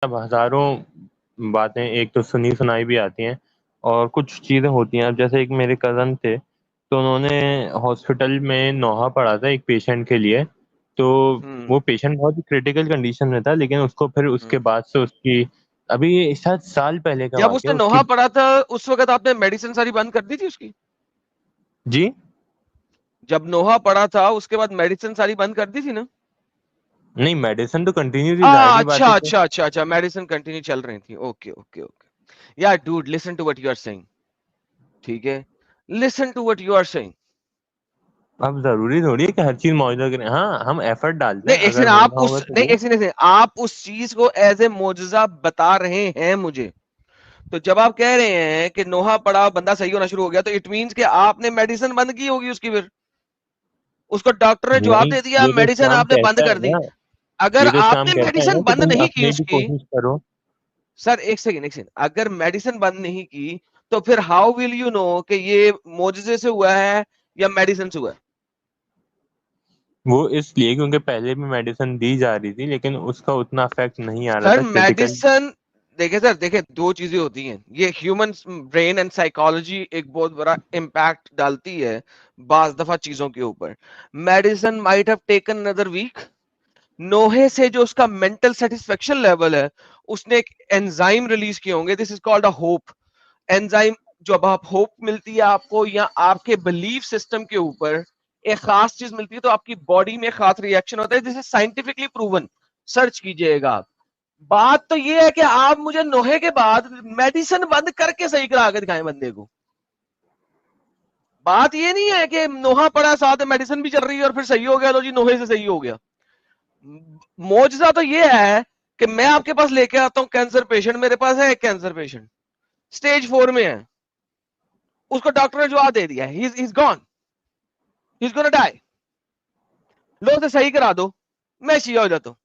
اب ہزاروں باتیں ایک تو سنی سنائی بھی آتی ہیں اور کچھ چیزیں ہوتی ہیں. اب جیسے ایک میرے کزن تھے تو انہوں نے ہاسپٹل میں نوحہ پڑھا تھا ایک پیشنٹ کے لیے. تو وہ پیشنٹ بہت ہی کریٹیکل کنڈیشن میں تھا, لیکن اس کو پھر اس کے بعد سے اس کی ابھی شاید سال پہلے کا جب اس واقعہ نے اس کی. نوحہ پڑھا تھا اس وقت آپ نے میڈیسن ساری بند کر دی تھی اس کی؟ جی جب نوحہ پڑا تھا اس کے بعد میڈیسن ساری بند کر دی تھی نا؟ نہیں, میڈیسن تو کنٹینیو تھی, ظاہر سی بات ہے کہ اچھا میڈیسن کنٹینیو چل رہی تھی. اوکے یا dude listen to what you are seeing. ٹھیک ہے, listen to what you are seeing. اب ضروری تھوڑی ہے کہ ہر چیز موجودہ کریں. ہاں ہم ایفرٹ ڈالتے نہیں ہیں, ایک اگر سیکنڈ, ہونا ہوگا تو وہ. آپ اس چیز کو ایز اے معجزہ بتا رہے ہیں مجھے. تو جب آپ کہہ رہے ہیں کہ نوحہ پڑا بندہ صحیح ہونا شروع ہو گیا, تو اٹ مینس کہ آپ نے میڈیسن بند کی ہوگی اس کی. پھر اس کو ڈاکٹر نے جواب نہیں, دے دیا یہ تو میڈیسن اسلام آپ نے بند کہتا ہے کر دی. نا, اگر یہ تو آپ اسلام نے کہتا ہے میڈیسن نا کہ بند تم نہیں کی اپنے اس بھی کی, کوشش کرو. سر ایک سیکنڈ, اگر میڈیسن بند نہیں کی تو پھر ہاؤ ول یو نو کہ یہ معجزے سے ہوا ہے یا میڈیسن سے ہوا ہے؟ وہ اس لیے کیونکہ پہلے بھی میڈیسن دی جا رہی تھی لیکن اس کا اتنا افیکٹ نہیں آ رہا سر تھا کریٹیکل. میڈیسن دیکھیں دو چیزیں ہوتی ہیں. یہ ہیومن برین اینڈ سائیکالوجی ایک بہت بڑا امپیکٹ ڈالتی ہے بعض دفعہ چیزوں کے اوپر. Medicine might have taken another week. نوحے سے جو اس کا مینٹل سیٹسفیکشن لیول ہے, اس نے ایک انزائم ریلیز کیے ہوں گے, this is called a hope enzyme. جب آپ ہوپ ملتی ہے آپ کو یا آپ کے بلیف سسٹم کے اوپر ایک خاص چیز ملتی ہے تو آپ کی باڈی میں خاص ریئیکشن ہوتا ہے. دس از سائنٹیفکلی پروون, سرچ کیجئے گا. بات تو یہ ہے کہ آپ مجھے نوحے کے بعد میڈیسن بند کر کے صحیح کرا کے دکھائیں بندے کو. بات یہ نہیں ہے کہ نوحہ پڑا ساتھ میڈیسن بھی چل رہی ہے اور پھر صحیح ہو گیا, لو جی نوحے سے صحیح ہو گیا. معجزہ تو یہ ہے کہ میں آپ کے پاس لے کے آتا ہوں کینسر پیشنٹ, میرے پاس ہے ایک کینسر پیشنٹ سٹیج 4 میں ہے, اس کو ڈاکٹر نے جواب دے دیا ہے he's gone, he's gonna die. لو اسے صحیح کرا دو, میں شیعہ ہو جاتا ہوں.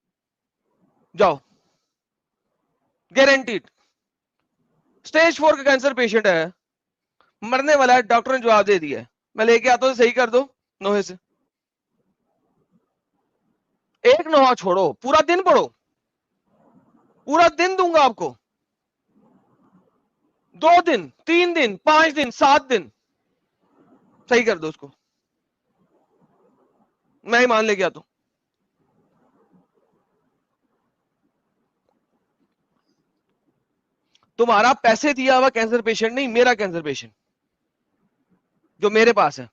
جاؤ, گارنٹیڈ. سٹیج 4 کا کینسر پیشنٹ ہے, مرنے والا ہے, ڈاکٹر نے جواب دے دیا ہے, میں لے کے آتا ہوں صحیح کر دو نوحے سے. ایک نوحہ چھوڑو, پورا دن پڑھو, پورا دن دوں گا آپ کو, 2 دن 3 دن 5 دن 7 دن, صحیح کر دو اس کو, میں ایمان لے کے آتا ہوں. تمہارا پیسے دیا ہوا کینسر پیشنٹ نہیں, میرا کینسر پیشنٹ جو میرے پاس ہے.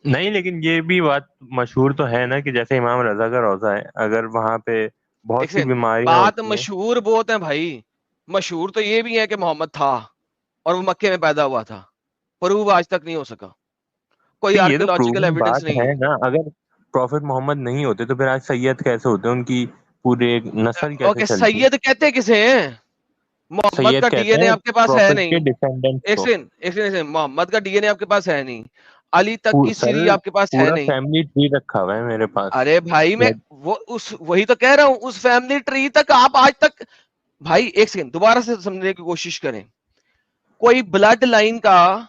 نہیں, لیکن یہ بھی بات مشہور تو ہے نا کہ جیسے امام رضا کا روضہ ہے, اگر وہاں پہ بہت سی بیماریاں بات ہوتی ہیں. مشہور بہت ہے بھائی, مشہور تو یہ بھی ہے کہ محمد تھا اور وہ مکے میں پیدا ہوا تھا, پروو آج تک نہیں ہو سکا, کوئی یہ تو آرکیولوجیکل پروون ایویڈنس بات نہیں ہے نا. اگر پروفٹ محمد نہیں ہوتے تو پھر آج سید کیسے ہوتے, ان کی پورے ایک نسل کیسے اوکے, چلتی. سید کہتے کسے ہیں؟ محمد سید کا ڈی این کہتے اے ہیں آپ کے پاس ہے پروفٹ کے نہیں. ڈیفینڈنٹ ایک کو. سیکنڈ, محمد کا ڈی این اے آپ کے پاس ہے نہیں, علی تک کی سر سیری آپ کے پاس ہے پورا نہیں. فیملی ٹری رکھا ہوا ہے میرے پاس. ارے بھائی میں وہی تو کہہ رہا ہوں, اس فیملی ٹری تک آپ آج تک. بھائی ایک سیکنڈ دوبارہ سے سمجھنے کی کوشش کریں. کوئی بلڈ لائن کا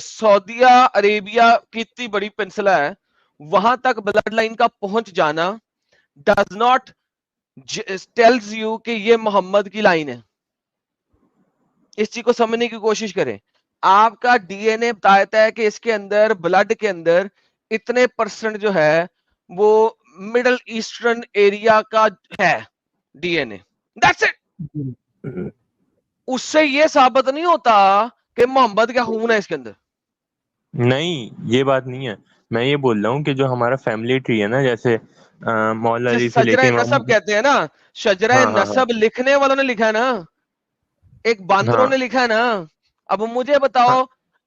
سعودیہ عربیہ کی اتنی بڑی پینسلا ہے, وہاں تک بلڈ لائن کا پہنچ جانا ڈز ناٹ ٹیلز یو کہ یہ محمد کی لائن ہے. اس چیز کو سمجھنے کی کوشش کریں. آپ کا ڈی این اے بتاتا ہے کہ اس کے اندر بلڈ کے اندر اتنے پرسنٹ جو ہے وہ مڈل ایسٹرن ایریا کا ہے D N A. That's it. اس سے یہ ثابت نہیں ہوتا کہ محمد کا خون ہے اس کے اندر. نہیں, یہ بات نہیں ہے. میں یہ بول رہا ہوں کہ جو ہمارا فیملی ٹری ہے نا, جیسے مولا علی سے لے شجرہ کے نسب امام. کہتے ہیں نا, شجرہ ہاں ہاں ہاں نسب لکھنے والوں نے لکھا ہے نا, ایک باندروں ہاں نے لکھا ہے نا. اب مجھے ہاں, بتاؤ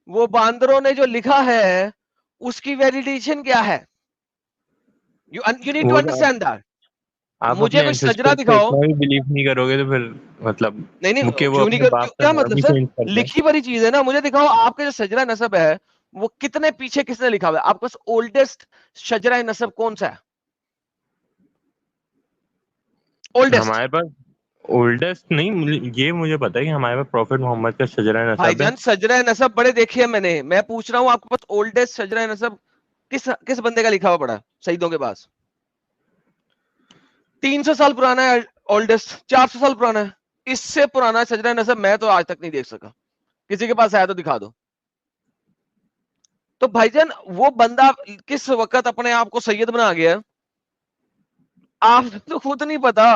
وہ باندروں نے جو لکھا ہے اس کی ویلیڈیشن کیا ہے؟ You need to وہ تو understand that. آپ مجھے اپنے کوئی شجرا اینسسٹر پہ دکھاؤ. اتنا بھی بلیو نہیں کرو گے تو پھر مطلب نہیں کہ وہ کیوں نہیں اپنے باپ کا کیا نام مطلب ہی سر, چینج کر دیں. لکھی بڑی چیز ہے نا. مجھے دکھاؤ آپ کے جو شجرہ نسب ہے وہ کتنے پیچھے کس نے لکھا ہوا ہے. آپ کے پاس اولڈسٹ شجرہ نسب کون سا ہے؟ اولڈسٹ ہمارے پاس اولڈسٹ نہیں, یہ مجھے پتا ہے کہ ہمارے پاس پروفٹ محمد کا شجرہ بھائی نسب ہے. جان شجرہ نسب بڑے دیکھیے, میں پوچھ رہا ہوں آپ کے پاس اولڈسٹ شجرہ نسب किस बंदे का लिखा हुआ पड़ा शहीदों के पास? 300 साल पुराना है ओल्डेस्ट, 400 साल पुराना है, इससे पुराना शजरा नसब मैं तो आज तक नहीं देख सका। किसी के पास आया तो दिखा दो। तो भाईजान वो बंदा किस वक्त अपने आप को सैयद बना गया, आप तो खुद नहीं पता।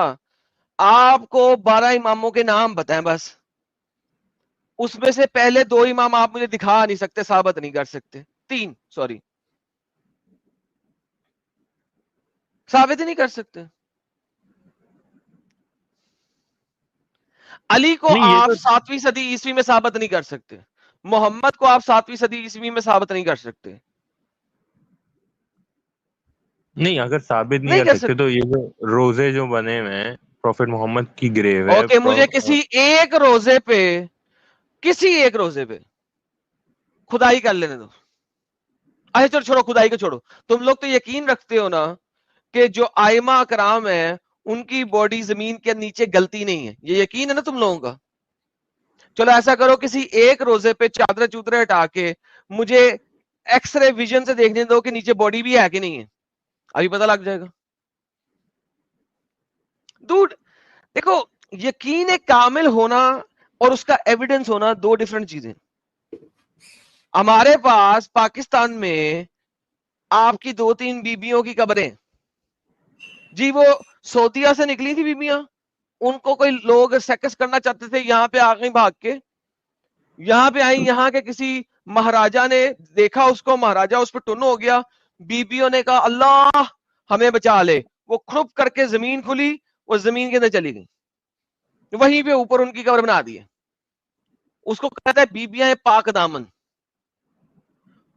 आपको 12 इमामों के नाम पता है बस, उसमें से पहले 2 इमाम आप मुझे दिखा नहीं सकते, साबित नहीं कर सकते, 3 सॉरी साबित ही नहीं कर सकते। अली को नहीं, ये आप तो 7वीं सदी ईस्वी में साबित नहीं कर सकते, मोहम्मद को आप 7वीं सदी ईस्वी में साबित नहीं कर सकते। नहीं, अगर साबित नहीं नहीं कर कर सकते सकते। तो ये जो रोजे जो बने हुए हैं, प्रॉफिट मोहम्मद की ग्रेव है। ओके, मुझे किसी एक रोजे पे, किसी एक रोजे पे खुदाई कर लेने दो। अच्छा चलो छोड़ो, खुदाई को छोड़ो, तुम लोग तो यकीन रखते हो ना कि जो आइमा कराम है उनकी बॉडी जमीन के नीचे गलती नहीं है, ये यकीन है ना तुम लोगों का? चलो ऐसा करो, किसी एक रोजे पे चादर चूदरे हटा के मुझे एक्सरे विजन से देखने दो कि नीचे बॉडी भी है कि नहीं है, अभी पता लग जाएगा। दूर देखो, यकीन एक कामिल होना और उसका एविडेंस होना 2 डिफरेंट चीजें। हमारे पास पाकिस्तान में आपकी 2-3 बीबियों की कब्रें जी, वो सऊदीया से निकली थी बीबियां, उनको कोई लोग सेक्स करना चाहते थे, यहां पे आ गई भाग के, यहां पे आई, यहां के किसी महाराजा ने देखा उसको, महाराजा उस पर टुन हो गया, बीबियों ने कहा अल्लाह हमें बचा ले, वो खुरप करके जमीन खुली, वो जमीन के अंदर चली गई, वहीं पे ऊपर उनकी कब्र बना दी है। उसको कहता है बीबियां पाक दामन।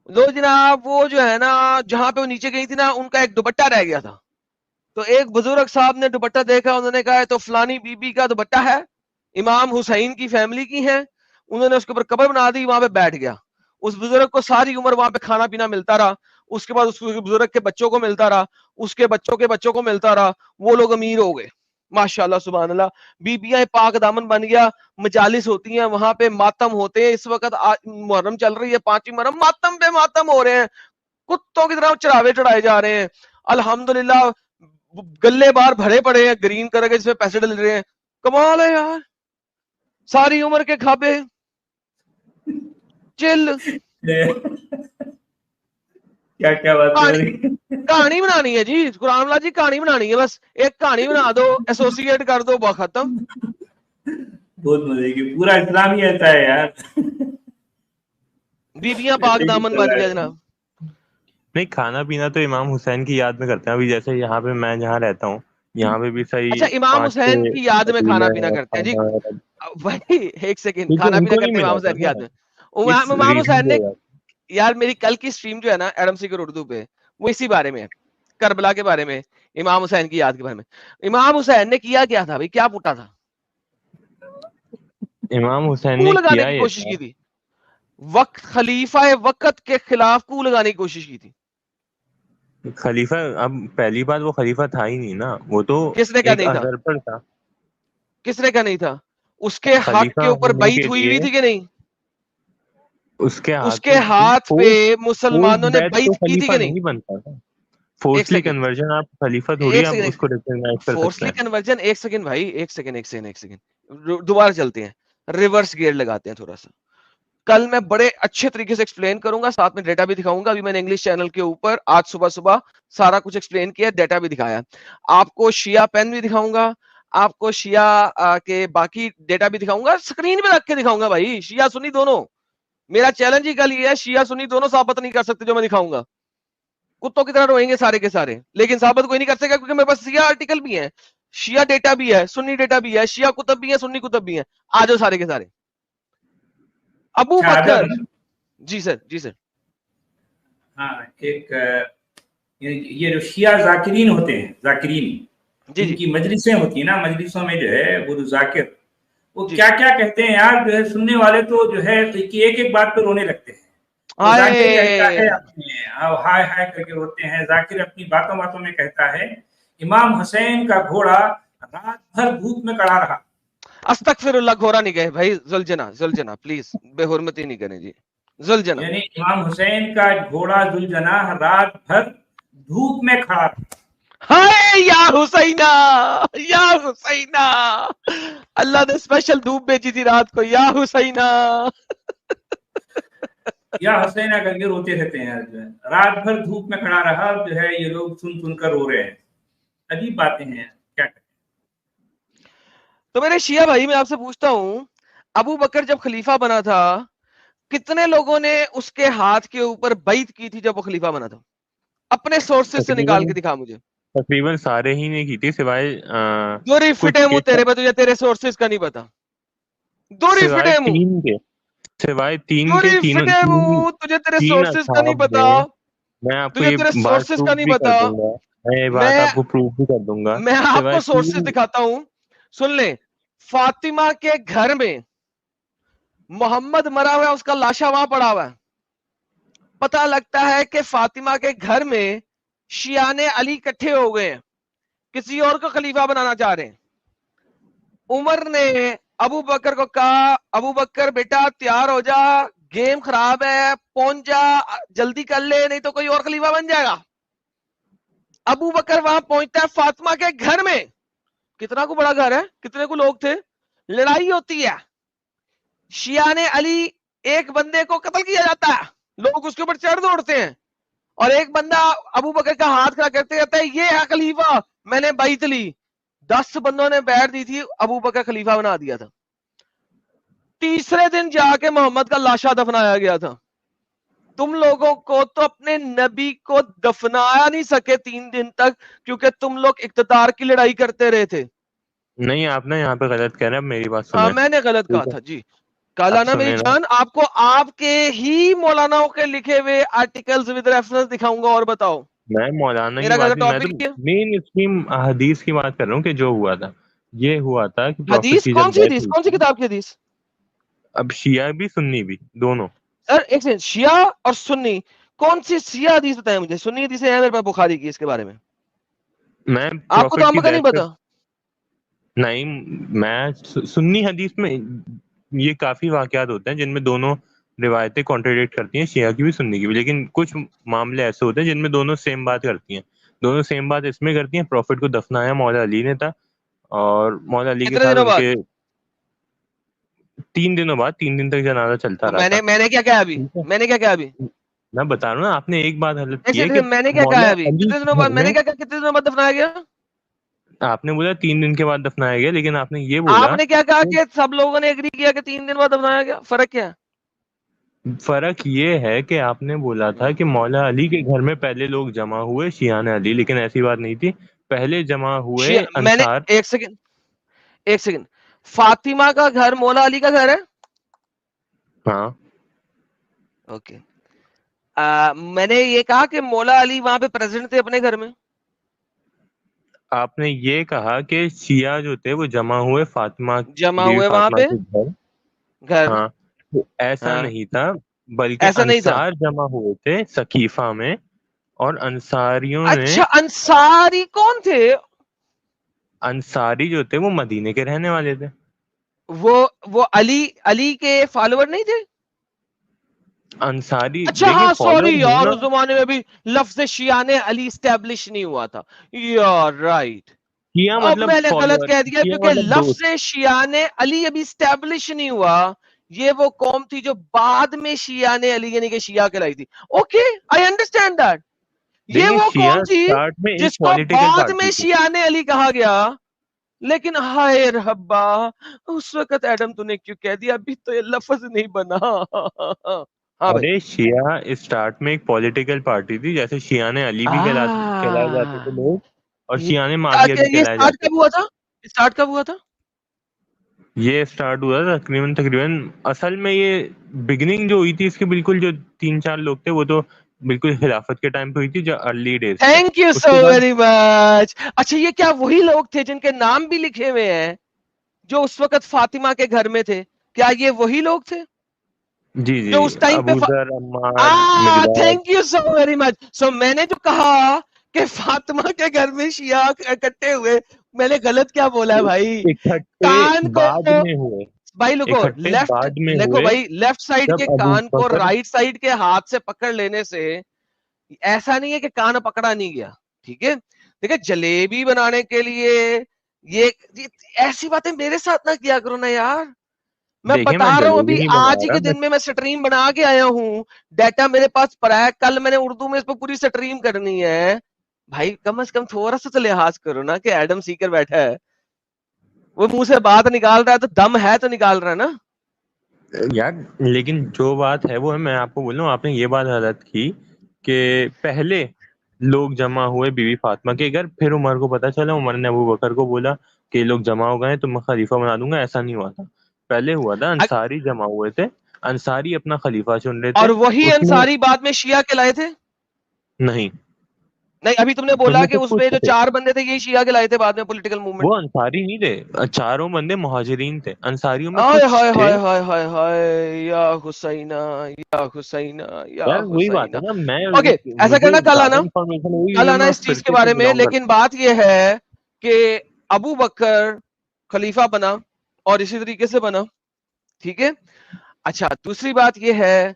लो जनाब, वो जो है ना, जहां पे वो नीचे गई थी ना, उनका एक दुपट्टा रह गया था, तो एक बुजुर्ग साहब ने दुपट्टा देखा, उन्होंने कहा तो फलानी बीबी का दुपट्टा है, इमाम हुसैन की फैमिली की है, उन्होंने उसके ऊपर कब्र बना दी, वहां पे बैठ गया। उस बुजुर्ग को सारी उम्र वहां पे खाना पीना मिलता रहा, उसके बाद उस बुजुर्ग के बच्चों को मिलता रहा, उसके बच्चों के बच्चों को मिलता रहा, वो लोग अमीर हो गए, माशाल्लाह सुभान अल्लाह। बीबियां पाक दामन बन गया, मजालिस होती हैं, वहां पे मातम होते हैं। इस वक्त मुहर्रम चल रही है, 5वीं मुहर्रम, मातम पे मातम हो रहे हैं, कुत्तों की तरह चढ़ावे चढ़ाए जा रहे हैं। अल्हम्दुलिल्लाह गल्ले बार भरे पड़े हैं ग्रीन कलर के, जिसमें पैसे डल रहे हैं। कमाल है यार, सारी उम्र के खाबे चिल। क्या क्या बात हो रही है? कहानी बनानी है जी, कुरान वाला जी, कहानी बनानी है, बस एक कहानी बना दो, एसोसिएट कर दो, बहुत खत्म। बहुत मजे की, पूरा इस्लाम ही ऐसा है यार। बीबियां पाक दामन बन गया जनाब। नहीं, खाना पीना तो इमाम हुसैन की याद में करते हैं। अभी जैसे यहाँ पे मैं जहाँ रहता हूँ, यहाँ पे भी सही अच्छा, इमाम 5 हुसैन छह की याद में खाना पतीले पीना हैं, करते हैं जी, खाना है। भाई एक सेकंड, क्योंकि खाना पीना उनको नहीं करते हैं इमाम मिला था हुसैन की याद ना, में। इस इमाम रीजन हुसैन की ने, वजह यार मेरी कल की स्ट्रीम जो है ना एडम सीकर उर्दू पे, वो इसी बारे में है, करबला के बारे में, इमाम हुसैन की याद के बारे में। इमाम हुसैन ने किया क्या था भाई, क्या पूछा था? से इमाम हुसैन कू ने लगाने किया की ये कोशिश था। की थी, वक्त खलीफा वक्त के खिलाफ कू लगाने की कोशिश की थी। खलीफा, अब पहली बात वो खलीफा था ही नहीं ना, वो तो किसने क्या एक नहीं था, अजरपर था। किसने क्या नहीं था? उसके हक खलीफा के ऊपर होने बैत के हुई हुई लिए थी कि नहीं? उसके हाथ उसके पे हाथ पे फोर्स फोर्स मुसलमानों ने बैत तो बैत की थी खलीफा कि नहीं? नहीं बनता था। एक फोर्सली सेकंड, कन्वर्जन, आप खलीफा थोड़ी एक आप सेकंड, उसको रिकॉग्नाइज कर सकते फोर्सली हैं। कन्वर्जन, एक सेकंड भाई, एक सेकंड, एक सेकंड, दोबारा चलते हैं, रिवर्स गियर लगाते हैं थोड़ा सा। कल मैं बड़े अच्छे तरीके से एक्सप्लेन करूंगा, साथ में डेटा भी दिखाऊंगा। अभी मैंने इंग्लिश चैनल के ऊपर आज सुबह सुबह सारा कुछ एक्सप्लेन किया, डेटा भी दिखाया, आपको शिया पेन भी दिखाऊंगा, आपको शिया के बाकी डेटा भी दिखाऊंगा, स्क्रीन पे रख के दिखाऊंगा भाई, शिया सुन्नी दोनों। मेरा चैलेंज ही कल ये है, शिया सुन्नी दोनों साबित नहीं कर सकते जो मैं दिखाऊंगा, कुत्तों की तरह रोएंगे सारे के सारे, लेकिन साबित कोई नहीं कर सकेगा, क्योंकि मेरे पास शिया आर्टिकल भी है, शिया डेटा भी है, सुन्नी डेटा भी है, शिया कुतुब भी है, सुन्नी कुतुब भी है। आ जाओ सारे के सारे। अबू बकर, जी सर, जी सर। हाँ, एक ये जो शिया जाकिरीन होते हैं, जाकिरीन, जी जी इनकी मजलिसें होती है ना, मजलिसों में जो है वो जाकिर, वो जी। क्या क्या कहते हैं यार, जो है सुनने वाले तो जो है कि एक एक बात पे रोने लगते हैं। वो जाकिर कहता है अपने हाय हाय करके रोते हैं, जाकिर अपनी बातों बातों में कहता है इमाम हुसैन का घोड़ा रात भर धूप में खड़ा रहा। अस्तगफिरुल्लाह, घोड़ा नहीं गए भाई, जुलझना जुलझना प्लीज बेहुरमती नहीं करें जी, ज़ुलजना, यानी इमाम हुसैन का घोड़ा ज़ुलजनाह रात भर धूप में खड़ा रहा। हाय या हुसैना, या हुसैना, अल्लाह ने स्पेशल धूप भेजी थी रात को, या हुसैना। या हुसैना करके रोते रहते हैं जो है, रात भर धूप में खड़ा रहा, जो है ये लोग सुन सुनकर रो रहे हैं। अजीब बातें हैं, क्या करें। तो मेरे शिया भाई, मैं आपसे पूछता हूं, अबू बकर जब खलीफा बना था, कितने लोगों ने उसके हाथ के ऊपर बैत की थी जब वो खलीफा बना था? अपने सोर्सेज से निकाल के दिखा मुझे। तकरीबन सारे ही ने की थी, सिवाय दूरी कुछ फिटे मुंह के, तेरे पे, तुझे तेरे सोर्सेज का नहीं पता। दूरी सिवाय फिटे मुंह, तीन के, सिवाय तीन के, दूरी तीनों फिटे मुंह, तुझे तेरे तीन सोर्सेज का नहीं असहाब पता, में, मैं आपको तुझे ये तेरे बात सोर्सेज प्रूफ का नहीं भी कर पता। दूंगा, मैं ये बात मैं आपको प्रूफ भी कर दूंगा। मैं सिवाय आपको सोर्सेज तीन, दिखाता हूं, सुन ले। फातिमा के घर में मोहम्मद मरा हुआ है, उसका लाशा वहां पड़ा हुआ है। पता लगता है कि फातिमा के घर में शियाने अली इकट्ठे हो गए हैं, किसी और को खलीफा बनाना चाह रहे हैं। उमर ने अबू बकर को कहा, अबू बकर बेटा तैयार हो जा, गेम खराब है, पहुंच जा, जल्दी कर ले, नहीं तो कोई और खलीफा बन जाएगा। अबू बकर वहां पहुंचता है फातिमा के घर में। कितना को बड़ा घर है, कितने को लोग थे। लड़ाई होती है, शियाने अली, एक बंदे को कत्ल किया जाता है, लोग उसके ऊपर चढ़ दौड़ते हैं, और एक बंदा अबू बकर का हाथ खड़ा करते कहता है ये है खलीफा, मैंने बैत ली। 10 बंदों ने बैठ दी थी, अबू बकर खलीफा बना दिया था। तीसरे दिन जाके मोहम्मद का लाशा दफनाया गया था। तुम लोगों को तो अपने नबी को दफनाया नहीं सके 3 दिन तक, क्योंकि तुम लोग इख्तियार की लड़ाई करते रहे थे। नहीं आप ना यहाँ पे गलत कह रहे हैं, अब मेरी बात सुने। मैंने गलत कहा ठीक है, था जी। काला अब ना मेरी सुने ना, जान, आपको आपके ही मौलानाओं के लिखे हुए आर्टिकल्स विद रेफरेंस दिखाऊंगा, और बताओ। मैं मौलाना की मेरा बात क्या नहीं, मैं तो टॉपिक है? मेन स्ट्रीम हदीस की बात कर रहा हूँ कि जो हुआ था, ये हुआ था कि प्रॉफिट हदीस की कौन जब सी डेथ हदीस, हुई कौन सी थी। किताब की हदीस? अब शिया भी सुन्नी भी दोनों। सर एक सेकंड, शिया और सुन्नी, कौन सी शिया हदीस बताएं मुझे, सुन्नी हदीस है मेरे पास बुखारी की, इसके बारे में मैं आपको तो प्रॉफिट की अंब का डेथ नहीं पे, पता। नहीं, मैं सुन्नी हदीस में ये काफी वाकयात होते हैं जिनमें दोनों रिवायतें कॉन्ट्रडिक्ट करती हैं, शिया की भी सुन्नी की भी, लेकिन कुछ मामले ऐसे होते हैं जिनमें दोनों सेम बात करती हैं। दोनों सेम बात इसमें करती हैं, प्रॉफिट को दफनाया मौला अली ने था, और मौला अली के कितने साथ दिनों बाद? उनके 3 दिनों बाद, 3 दिन तक जनाजा चलता तो रहा था। मैंने क्या कहा अभी, ठीक है, मैंने क्या कहा अभी? मैं बता रहा हूँ ना, आपने एक बात गलत एक की है कि सेकंड, मैंने क्या कहा मौला अभी, अली कितने दिनों के बाद, घर मैंने में, क्या कहा कितने दिनों बाद दफनाया गया? आपने बोला 3 दिन के बाद दफनाया गया, लेकिन आपने ये बोला आपने क्या कहा कि कि सब लोगों ने एग्री किया कि 3 दिन बाद दफनाया गया, फर्क क्या है? फर्क ये है कि आपने बोला था कि मौला अली के घर में पहले लोग जमा हुए शियान अली, लेकिन ऐसी बात नहीं थी, पहले जमा हुए मैंने, अंसार। एक सेकंड, एक सेकंड, फातिमा का घर मौला अली का घर है? हाँ, ओके। मैंने ये कहा कि मौला अली वहां पे प्रेजेंट थे अपने घर में? आपने ये कहा कि शिया जो थे वो जमा हुए फातिमा, जमा बीवी हुए वहां फातिमा पे के घर। घर? हाँ, तो ऐसा हाँ, नहीं था, बल्कि ऐसा नहीं था। अंसार जमा हुए थे सकीफा में, और अंसारियों ने, अच्छा, अंसारी कौन थे? अंसारी जो थे वो मदीने के रहने वाले थे। वो वो अली अली के फॉलोअर नहीं थे? अंसारी अच्छा देखिए, हाँ, सॉरी फॉलोअर यार, होना, उस जमाने में भी लफ्ज शियाने अली स्टैब्लिश नहीं हुआ था। यार राइट, शिया अब मतलब मैंने गलत फॉलोअर, कह दिया, शिया क्योंकि मतलब दोस्त। लफ्ज शियाने अली अभी स्टैब्लिश नहीं हुआ। ये वो कौम थी जो बाद में शियाने अली यानी कि शिया कहलाई थी। Okay, I understand that. ये देखिए, वो शिया कौम थी स्टार्ट में एक जिसको पॉलिटिकल बाद में पार्टी थी। शियाने अली कहा गया। लेकिन हाय रब्बा, उस वक्त एडम तूने क्यों कह दिया, अभी तो ये लफ्ज नहीं बना। हाँ भाई। अरे शिया स्टार्ट में एक पॉलिटिकल पार्टी थी, जैसे शिया ने अली भी कहलाए जाते थे लोग, और ये शिया ने माविया भी ये कहलाए स्टार्ट जाते कब थे। हुआ था? स्टार्ट कब हुआ था? ये स्टार्ट हुआ था तकरीबन तकरीबन, असल में ये बिगिनिंग जो हुई थी इसकी, बिल्कुल जो 3-4 लोग थे वो तो बिल्कुल खिलाफत के टाइम पे हुई थी, जो अर्ली डेज थे। थैंक यू सो उसके बाद, वेरी मच। अच्छा, ये क्या वही लोग थे जिनके नाम भी लिखे हुए हैं, जो उस वक्त फातिमा के घर में थे? क्या ये वही लोग थे जी जी, जो उस टाइम पे Abu Zar, Ammar, Miqdad, thank you so very much. So मैंने जो कहा कि फातिमा के घर में शिया इकट्ठे हुए, मैंने गलत क्या बोला है भाई? इकट्ठे कान को बाद में हुए। भाई लुको, देखो भाई, लेफ्ट साइड के कान को राइट साइड के हाथ से पकड़ लेने से ऐसा नहीं है कि कान पकड़ा नहीं गया, ठीक है। देखिए जलेबी बनाने के लिए ये ऐसी बातें मेरे साथ ना किया करो ना यार। मैं बता रहा हूँ अभी आज ही के दिन में मैं स्ट्रीम बना के आया हूँ, डाटा मेरे पास पड़ा है, कल मैंने उर्दू में इस पर पूरी स्ट्रीम करनी है। भाई कम से कम थोड़ा सा तो लिहाज करो ना कि एडम सीकर बैठा है, वो मुंह से बात निकाल रहा है तो दम है तो निकाल रहा है ना यार। लेकिन जो बात है वो है, मैं आपको बोल रहा हूँ, आपने ये बात गलत की कि पहले लोग जमा हुए बीवी फातिमा के घर, फिर उमर को पता चला, उमर ने अबू बकर को बोला कि लोग जमा हो गए तो मैं खलीफा बना दूंगा। ऐसा नहीं हुआ था, पहले हुआ था अंसारी जमा हुए थे, अंसारी अपना खलीफा चुन रहे थे। और वही अंसारी बाद में शिया कहलाए थे? नहीं नहीं, अभी तुमने बोला कि उसमें जो 4 बंदे थे यही शिया कहलाए थे बाद में पॉलिटिकल मूवमेंट। वो अंसारी नहीं थे, चारों बंदे मुहाजिरीन थे, अंसारियों में हाय कुछ हाय थे। हाय हाय हाय हाय या हुसैना या हुसैना या यार वही बात है हुसैना। ना, मैं ओके, ऐसा करना, कल आना इस चीज के बारे में। लेकिन बात यह है कि अबू बकर खलीफा बना और इसी तरीके से बना, ठीक है। अच्छा, दूसरी बात यह है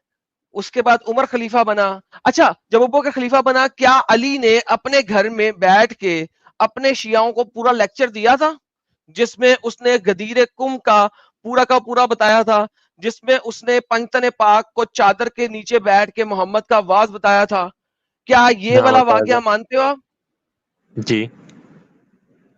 उसके बाद उमर खलीफा बना। अच्छा, जब अबू बकर खलीफा बना, क्या अली ने अपने घर में बैठ के अपने शियाओं को पूरा लेक्चर दिया था, जिसमें उसने गदीर कुम का पूरा बताया था, जिसमें उसने पंचतन पाक को चादर के नीचे बैठ के मोहम्मद का वाज बताया था? क्या ये वाला वाकया मानते हो आप? जी।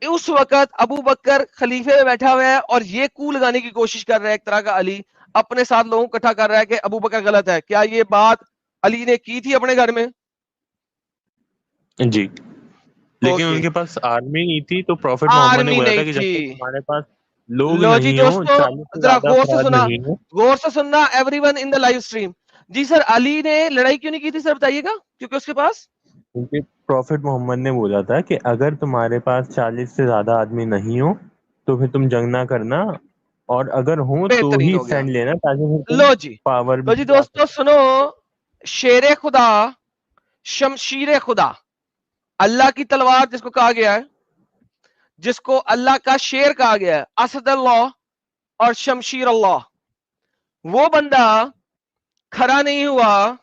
उस वक्त अबू बकर खलीफे में बैठा हुआ है और ये कू लगाने की कोशिश कर रहा है एक तरह का, अली अपने साथ लोगों को इकट्ठा कर रहा है कि अबू बकर गलत है। क्या ये बात अली ने की थी अपने घर में? जी, लेकिन उनके पास आर्मी नहीं थी, तो प्रॉफिट मोहम्मद ने बोला था कि जब तक हमारे पास लोग नहीं हो, 40 से ज्यादा अफराद नहीं हो। गौर से सुनना everyone in the live stream. जी सर, अली ने लड़ाई क्यों नहीं की थी सर, बताइएगा। क्योंकि उसके पास, क्योंकि प्रॉफिट मोहम्मद ने बोला था कि अगर तुम्हारे पास 40 से ज्यादा आदमी नहीं हो तो फिर तुम जंग ना करना, और अगर हो तो ही सैंड लेना, ताकि लो जी, पावर लो जी दोस्तों सुनो, शेर खुदा, शमशीर खुदा, अल्लाह की तलवार जिसको कहा गया है, जिसको अल्लाह का शेर कहा गया है, असद अल्लाह और शमशीर अल्लाह, वो बंदा खड़ा नहीं हुआ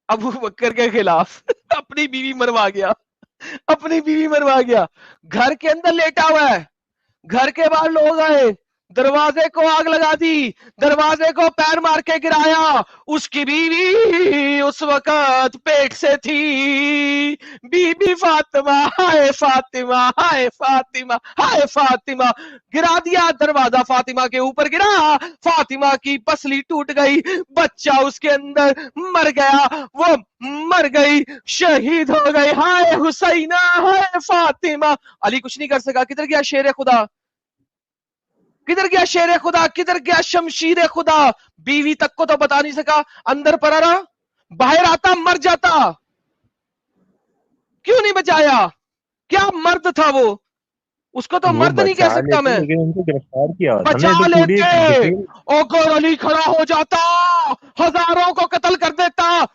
अबू बकर के खिलाफ अपनी बीवी मरवा गया, अपनी बीवी मरवा गया। घर के अंदर लेटा हुआ है, घर के बाहर लोग आए, दरवाजे को आग लगा दी, दरवाजे को पैर मार के गिराया। उसकी बीवी उस वक्त पेट से थी, बीबी फातिमा, हाय फातिमा, हाय फातिमा, हाय फातिमा। गिरा दिया दरवाजा, फातिमा के ऊपर गिरा, फातिमा की पसली टूट गई, बच्चा उसके अंदर मर गया, वो मर गई, शहीद हो गई। हाय हुसैना, हाय फातिमा। अली कुछ नहीं कर सका। किधर गया शेर खुदा, किधर गया शेर खुदा, किधर गया शमशीर खुदा? बीवी तक को तो बता नहीं सका, अंदर पड़ा रहा, बाहर आता मर जाता। क्यों नहीं बचाया? क्या मर्द था वो, उसको तो मर्द नहीं कह सकता मैं। गिरफ्तार किया बचा लेते, अगर अली खड़ा हो जाता हजारों को कत्ल कर देता।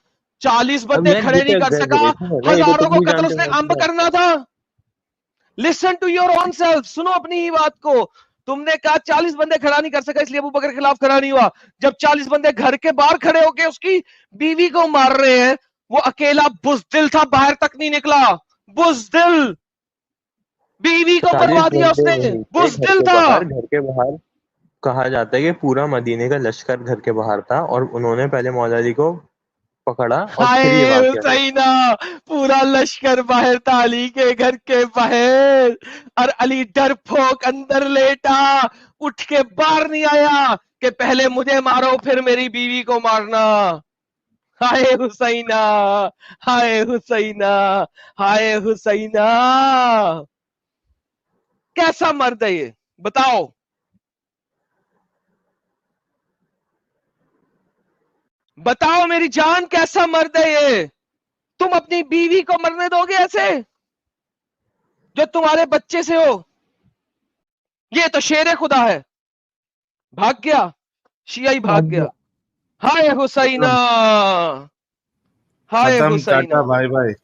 40 बंदे खड़े नहीं कर सका, हजारों को कत्ल उसने अंब करना था। Listen to your own self, सुनो अपनी ही बात को। तुमने कहा 40 बंदे खड़ा नहीं कर सका इसलिए अबू बकर के खिलाफ खड़ा नहीं हुआ। जब 40 बंदे घर के बाहर खड़े होके उसकी बीवी को मार रहे हैं, वो अकेला बुज़दिल था, बाहर तक नहीं निकला। बुज़दिल, बीवी को मरवा दिया उसने, बुज़दिल था। घर के बाहर कहा जाता है कि पूरा मदीने का लश्कर घर के बाहर था और उन्होंने पहले मौला अली को पकड़ा और फिर ये वाकया सही ना, पूरा लश्कर बाहर था अली के घर के बाहर, और अली डरपोक अंदर लेटा, उठ के बाहर नहीं आया कि पहले मुझे मारो फिर मेरी बीवी को मारना। हाय हुसैना, हाय हुसैना, हाय हुसैना। कैसा मर्द है ये, बताओ। बताओ मेरी जान, कैसा मर्द है ये? तुम अपनी बीवी को मरने दोगे ऐसे, जो तुम्हारे बच्चे से हो? ये तो शेर खुदा है। भाग गया, शियाई भाग गया। हाय हुसैना, हाय हुसैना। बाय बाय,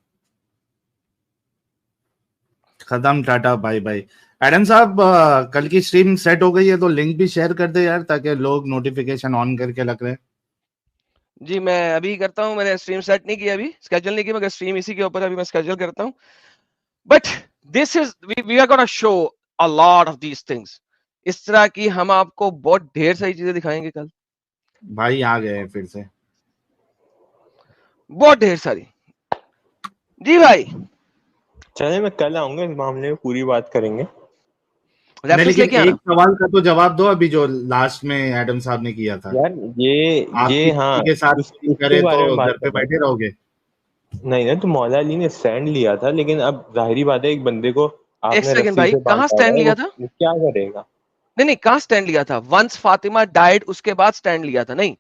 खत्म, टाटा बाय बाय। ایڈم صاحب کل کی اسٹریم سیٹ ہو گئی ہے تو لنک بھی شیئر کر دے یار تاکہ لوگ نوٹیفیکیشن آن کر کے لگ رہے ہیں. جی میں ابھی کرتا ہوں, میں نے اسٹریم سیٹ نہیں کیا, ابھی اسکیجول نہیں کیا, مگر اسٹریم اسی کے اوپر ابھی میں اسکیجول کرتا ہوں. But this is we are gonna show a lot of these things. اس طرح کی ہم آپ کو بہت ڈھیر ساری چیزیں دکھائیں گے کل. بھائی آ گئے پھر سے بہت ڈھیر ساری. جی بھائی چلے میں کل آؤں گا, اس معاملے میں پوری بات کریں گے. ریفرنس لے لیکن کے آنا. ایک سوال کا تو جواب دو ابھی جو لاسٹ میں ایڈم صاحب نے کیا تھا. یار یہ ہاں کے ساتھ اس کرے کے بارے تو میں بات گھر پہ کریں. بیٹھے رہو گے. نہیں تو مولا علی نے اسٹینڈ لیا تھا, لیکن اب ظاہری بات ہے ایک بندے کو آپ ایک نے سیکنڈ رسی بھائی, سے کہاں باندھا سٹینڈ ہے, لیا تھا؟ وہ کیا کرے گا؟ نہیں کہاں سٹینڈ لیا تھا؟ ونس فاطمہ ڈائڈ اس کے بعد سٹینڈ لیا تھا. نہیں,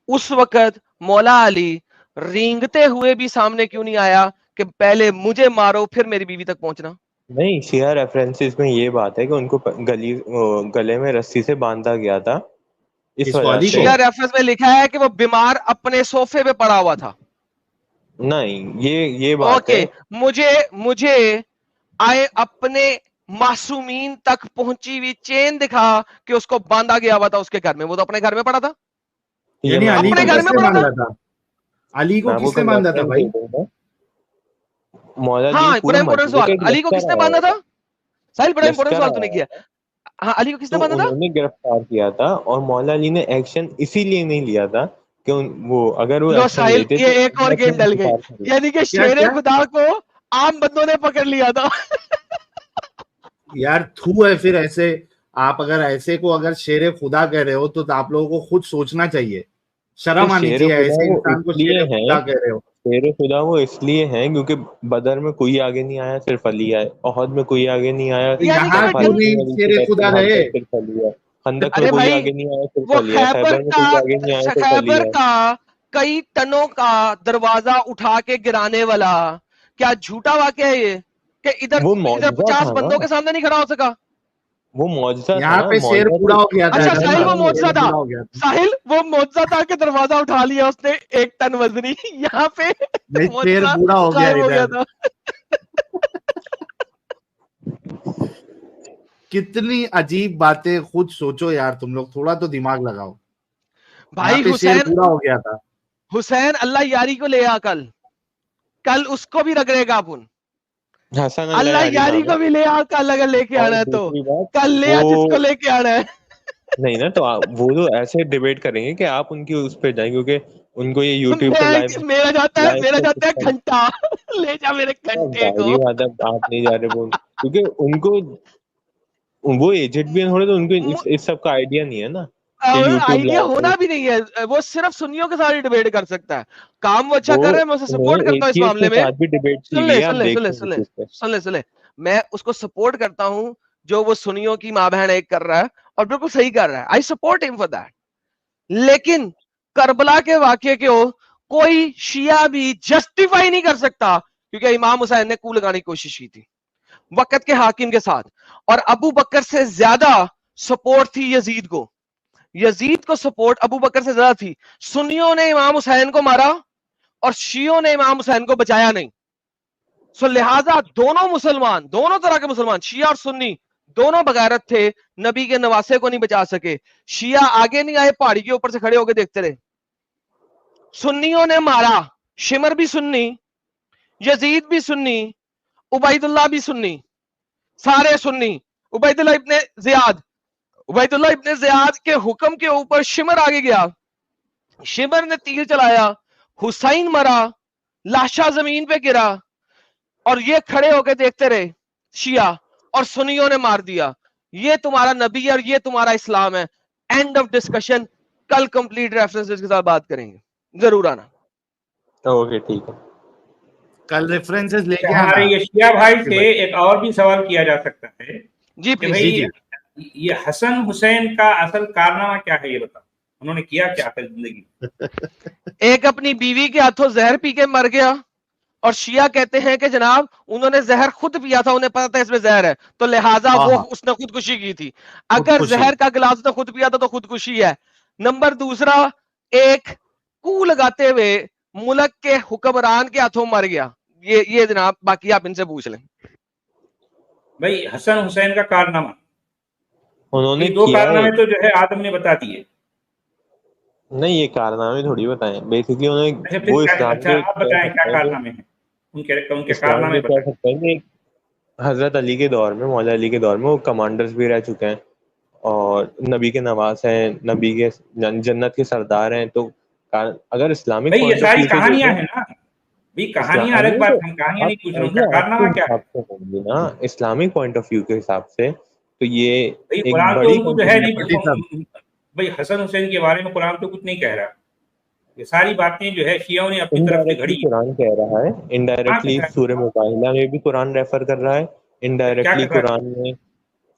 اس وقت مولا علی رینگتے ہوئے بھی سامنے کیوں نہیں آیا کہ پہلے مجھے مارو پھر میری بیوی تک پہنچنا؟ نہیں, شیعہ ریفرنسز میں یہ بات ہے کہ ان کو گلے میں رسی سے باندھا گیا تھا, اس اس کو وجہ علی سے. کو شیعہ ریفرنس میں لکھا ہے کہ وہ بیمار اپنے صوفے پہ پڑا ہوا تھا. نہیں یہ بات ہے. اوکے, مجھے آئے اپنے معصومین تک پہنچی ہوئی چین دکھا کہ اس کو باندھا گیا ہوا تھا اس کے گھر میں. وہ تو اپنے گھر میں پڑا تھا. یہ یعنی میں آپ علی کو اپنے کو گھر کس میں نے پڑا تھا. باندھا تھا؟ علی کو میں آپ کس کو نے باندھا تھا ریفرنس بھائی؟ دے دوں گا. مولا علی ہاں پورے بڑا امپورٹنٹ مسجد سوال, کا ایک علی کو کس لشکر نے آیا باندھا تھا؟ تھا, ساحل بڑا امپورٹنٹ لشکر سوال تو آیا نے کیا. تھا, ہاں, علی کو کس نے تو باندھا تھا؟ انہوں نے گرفتار کیا تھا, اور مولا علی نے ایکشن اسی لیے نہیں لیا تھا کہ وہ اگر وہ لو ایکشن ساحل, لیتے تو یہ ایک اور وہ اپنے گیم ڈل گئی, انتظار کر لیتے. یعنی کہ کیا شیر کیا خدا کو عام بندوں نے پکڑ لیا تھا. یار تھو ہے پھر ایسے. آپ اگر ایسے کو اگر شیر خدا کہہ رہے ہو تو آپ لوگوں کو خود سوچنا چاہیے, تو شرم آنی شیر چاہیے. خدا ایسے وہ انسان اس کو لیے شیر ہیں, خدا کہہ رہے ہو. شیر خدا وہ اس لیے ہیں کیونکہ بدر میں کوئی آگے نہیں آیا, صرف علی آئے. احد میں کوئی آگے نہیں آیا, تو یعنی کہ یہاں صرف کیوں حضرت نہیں علی شیر سے خدا ارتقاب رہے؟ ہے, صرف علی ہے. خندق میں ارے کوئی بھائی, آگے نہیں آیا, صرف وہ علی ہے. خیبر میں کوئی آگے نہیں آیا, صرف علی خیبر ہے. کا کئی ٹنوں کا دروازہ اٹھا کے گرانے والا کیا جھوٹا واقعہ ہے یہ کہ وہ ادھر معجزہ 50 تھا نا, بندوں کے سامنے نہیں کھڑا ہو سکا؟ وہ معجزہ تھا یہاں نا, پہ شیر معجزہ پورا تو ہو گیا تھا. اچھا ایڈم ساحل, صاحب وہ شیر معجزہ تھا. پورا ہو گیا تھا. ساحل, وہ معجزہ تھا کہ دروازہ اٹھا لیا اس نے 1 ٹن وزنی. یہاں پہ نہیں, شیر معجزہ پورا ہو گیا غائب ہو گیا ادھر. تھا. کتنی عجیب باتیں, خود سوچو یار تم لوگ, تھوڑا تو دماغ لگاؤ. یہاں بھائی پہ شیر پورا ہو گیا تھا. حسین اللہ یاری کو لے آ, کل اس کو بھی رگڑے گا اپن. حسن اللہ یاری یاری نام ہے. کو بھی لے آ, کل اگر لے کے اور آنا ہے تو دوسری بات کل لے آ جس کو وہ لے کے آنا ہے. نہیں نا, تو وہ تو ایسے ڈیبیٹ کریں گے کہ آپ ان کی اس پہ جائیں, کیونکہ ان کو یہ یوٹیوب پہ میرا جاتا ہے لائیو گھنٹہ, لے جا میرے گھنٹے کو. ظاہری بات ہے آپ نہیں جا رہے وہ, کیونکہ ان کو وہ ایجنٹ بھی ہیں تھوڑے, تو ان کو اس سب کا آئیڈیا نہیں ہے نا کہ یوٹیوب آئیڈیا لائیو ہونا بھی نہیں ہے, وہ صرف سنیوں کے ساتھ ڈیبیٹ کر سکتا ہے. کام وہ اچھا کر رہا ہے, میں اسے انہوں سپورٹ نے کرتا ہوں اس ایتھیسٹ معاملے کے میں. ساتھ بھی ڈیبیٹ کی سن ہوئی لے ہے, آپ سن لے دیکھ سن لے لیں سن لے یوٹیوب پہ. سن لے سن لے, میں اس کو سپورٹ کرتا ہوں جو وہ سنیوں کی ماں بہن ایک کر رہا ہے, اور بالکل صحیح کر رہا ہے. آئی سپورٹ ہم فار دیٹ. لیکن کربلا کے واقعے کو کوئی شیعہ بھی جسٹیفائی نہیں کر سکتا, کیونکہ امام حسین نے کو لگانے کی کوشش کی تھی وقت کے حاکم کے ساتھ, اور ابو بکر سے زیادہ سپورٹ تھی یزید کو. یزید کو سپورٹ ابو بکر سے زیادہ تھی. سنیوں نے امام حسین کو مارا اور شیعوں نے امام حسین کو بچایا نہیں. سو لہذا دونوں مسلمان, دونوں طرح کے مسلمان, شیعہ اور سنی, دونوں بغیرت تھے, نبی کے نواسے کو نہیں بچا سکے. شیعہ آگے نہیں آئے, پہاڑی کے اوپر سے کھڑے ہو کے دیکھتے رہے. سنیوں نے مارا, شمر بھی سنی, یزید بھی سنی, عبید اللہ بھی سنی, سارے سنی. عبید اللہ ابن زیاد کے حکم کے اوپر شمر آگے گیا, شمر نے تیر چلایا, حسین مرا, لاشا زمین پہ گرا, اور یہ کھڑے ہو کے دیکھتے رہے شیعہ, اور سنیوں نے مار دیا. یہ تمہارا نبی ہے اور یہ تمہارا اسلام ہے. And of discussion. کل کمپلیٹ ریفرنس کے ساتھ بات کریں گے, ضرور آنا. اوکے ٹھیک ہے, کل ریفرنسز لے کے ہمارے آنا. یہ شیعہ بھائی سے ایک اور بھی سوال کیا جا سکتا ہے جی کہ پلیز. بھائی یہ حسن حسین کا اصل کارنامہ کیا ہے, یہ بتاؤ, انہوں نے کیا کیا آخر زندگی میں؟ ایک اپنی بیوی کے ہاتھوں زہر پی کے مر گیا, اور شیعہ کہتے ہیں کہ جناب انہوں نے زہر خود پیا تھا, انہیں پتا تھا اس میں زہر ہے, تو لہٰذا وہ اس نے خودکشی کی تھی. اگر خودکشی. زہر کا گلاس نے خود پیا تھا تو خودکشی ہے. نمبر دوسرا, ایک کو لگاتے ہوئے ملک کے حکمران کے ہاتھوں مر گیا. یہ جناب باقی آپ ان سے پوچھ لیں. भाई हसन हुसैन का कारनामा, उन्होंने दो किया है। कारनामे तो जो है आदम ने बता दिए। नहीं, ये कारनामे थोड़ी बताए, बेसिकली उन्होंने अच्छा फिर वो क्या, इस्लाम अच्छा के आप कह बताएं क्या सकते हैं कि कारनामे हैं, उनके इस्लाम कारनामे के कह बताएं। सकते हैं कि हजरत अली के दौर में, मौला अली के दौर में वो कमांडर्स भी रह चुके हैं और नबी के नवास हैं, नबी के जन्नत के सरदार हैं। तो अगर इस्लामिक भाई ये पॉइंट ऑफ सारी व्यू से कहानियां देखें, हैं ना भाई, कहानियां अलग नहीं बात, तो हम कहानियां आप नहीं पूछ रहे, उनका ये आपके कारनामा क्या है। हिसाब से होंगे ना, इस्लामिक पॉइंट ऑफ व्यू के हिसाब से तो ये भाई एक कुरान तो बड़ी उनको जो है भट्टी साहब, नहीं, भाई हसन हुसैन के बारे में कुरान तो कुछ नहीं कह रहा, ये सारी बातें जो है शियाओं ने अपनी तरफ से इनडायरेक्टली घड़ी। कुरान कह रहा है, कहाँ कह इनडायरेक्टली रहा है, सूरह मुबाहिला में भी कुरान रेफर कर रहा है, क्या इनडायरेक्टली कर रहा है। कुरान में मैं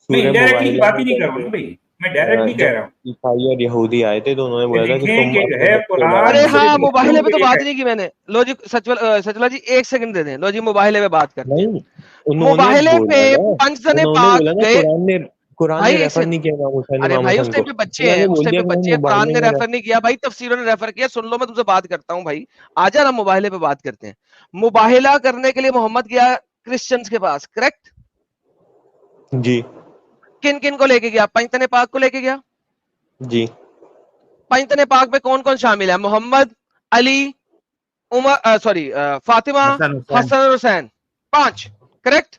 सूरह इनडायरेक्टली की मुबाहिला बात में ही नहीं कर रहा हूँ ना भाई, मैं डायरेक्टली कह जब रहा हूँ। ईसाई और यहूदी आए थे तो उन्होंने ये बोला था कि देखें तुम कि जो अपने है बच्चे कुरान अरे लाओ। हाँ, सिर्फ मुबाहिले पे तो लिखा बात है। ही नहीं की मैंने। लो जी सचला जी 1 सेकंड दे दें। लो जी मुबाहिले पे बात करते हैं। नहीं, उन्होंने मुबाहिले पे बोला ना, पंचतने उन्होंने पाक बोला ना गए। कुरान भाई ने एक रेफर सेकंड, नहीं किया अरे इमाम भाई हुसैन उस टाइम को, पे तो बच्चे हैं, मैंने उस बोल टाइम दिया पे कि वो बच्चे हैं, कुरान मुबाहिले ने में रेफर नहीं किया भाई, तफसीरों ने रेफर किया। सुन लो, मैं तुमसे बात करता हूँ भाई। आजा ना मुबाहिले पे बात करते हैं। मुबाहिला करने के लिए मोहम्मद गया क्रिश्चियंस के पास, करेक्ट? जी किन किन को लेके गया? पंचतने पाक को लेके गया। जी पंचतने पाक में कौन कौन शामिल है? मोहम्मद, अली, उमर, सॉरी फातिमा, हसन हुसैन। हसन और हुसैन, 5, करेक्ट?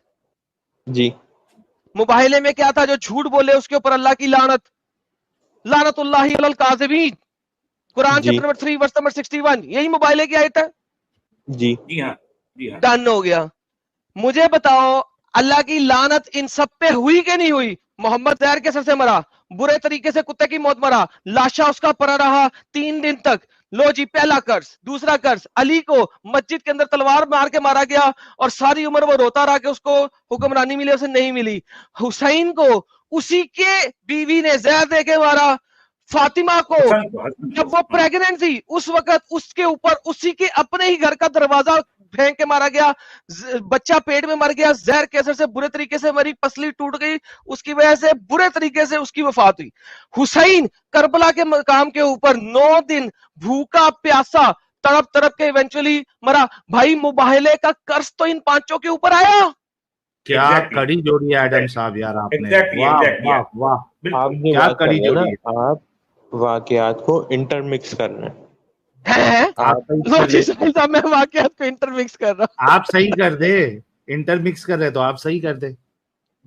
जी मुबाहिले में क्या था? जो झूठ बोले उसके ऊपर अल्लाह की लानत, लानतुल्लाहि अलल काज़िबीन, कुरान जी चैप्टर नंबर 3 वर्स नंबर 61। यही मुबाहिले की आयत है। जी जी हाँ, जी हाँ। डन हो गया। मुझे बताओ, अल्लाह की लानत इन सब पे हुई कि नहीं हुई? मोहम्मद जहर के असर से मरा, बुरे तरीके से कुत्ते की मौत मरा, लाशा उसका पड़ा रहा 3 दिन तक। लो जी, पहला कर्ज। दूसरा कर्ज, अली को मस्जिद के अंदर तलवार मार के मारा गया और सारी उम्र वो रोता रहा कि उसको हुक्मरानी मिली, उसे नहीं मिली। हुसैन को उसी के बीवी ने जहर दे के मारा। फातिमा को जब वो प्रेग्नेंट थी उस वक्त उसके ऊपर उसी के अपने ही घर का दरवाजा फेंक के मारा गया। बच्चा पेट में मर गया, जहर के असर से बुरे तरीके से मरी, पसली टूट गई, उसकी वजह से बुरे तरीके से उसकी वफात हुई। हुसैन करबला के मकाम के ऊपर 9 दिन भूखा प्यासा तड़प तड़प के इवेंचुअली मरा। भाई मुबाहिले का कर्ज तो इन 5 के ऊपर आया। क्या Exactly. कड़ी जोड़ी है एडम साहब यार आपने। Exactly, वाह exactly, वाह वाह, आप बिल्कुल। जो क्या बात कर कड़ी रहे हैं ना, जोड़ी है। आप वाकयात को इंटरमिक्स कर रहे हैं। है? आप सही लो कर जी दे, साहिल साहब, मैं वाकयात को इंटरमिक्स कर रहा हूं। आप सही कर दे, इंटरमिक्स कर रहे तो आप सही कर दे।